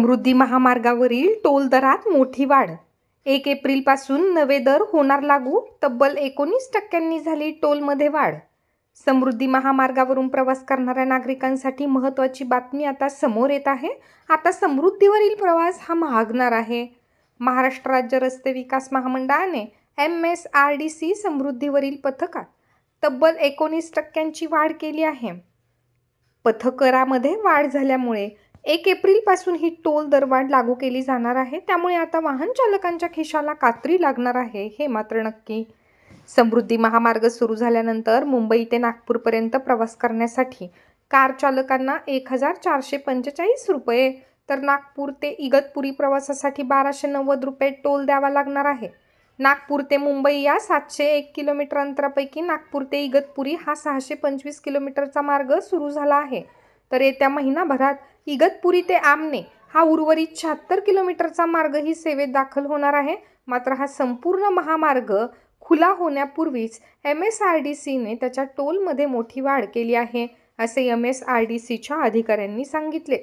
समृद्धी महामार्गावरील टोल दरात मोठी वाढ. 1 एप्रिलपासून नवे दर होणार लागू. तब्बल 19% झाली टोलमध्ये वाढ. समृद्धी महामार्गावरून प्रवास करणाऱ्या नागरिकांसाठी महत्त्वाची बातमी आता समोर येत आहे. आता समृद्धीवरील प्रवास हा महागणार आहे. महाराष्ट्र राज्य रस्ते विकास महामंडळाने MSRDC समृद्धीवरील पथकात तब्बल 19% वाढ केली आहे. पथकरामध्ये वाढ झाल्यामुळे 1 एप्रिलपासून ही टोल दरवाढ लागू केली जाणार आहे. त्यामुळे आता वाहन चालकांच्या खिशाला कात्री लागणार आहे, हे मात्र नक्की. समृद्धी महामार्ग सुरू झाल्यानंतर मुंबई ते नागपूरपर्यंत प्रवास करण्यासाठी कार चालकांना 1445 रुपये तर नागपूर ते इगतपुरी प्रवासासाठी 1290 रुपये टोल द्यावा लागणार आहे. नागपूर ते मुंबई या 701 किलोमीटर अंतरापैकी नागपूर ते इगतपुरी हा 625 किलोमीटरचा मार्ग सुरू झाला आहे. तर येत्या महिनाभरात इगतपुरी ते आमने हा उर्वरित 76 किलोमीटरचा मार्गही सेवेत दाखल होणार आहे. मात्र हा संपूर्ण महामार्ग खुला होण्यापूर्वीच MSRDCने त्याच्या टोलमध्ये मोठी वाढ केली आहे, असे MSRDCच्या अधिकाऱ्यांनी सांगितले.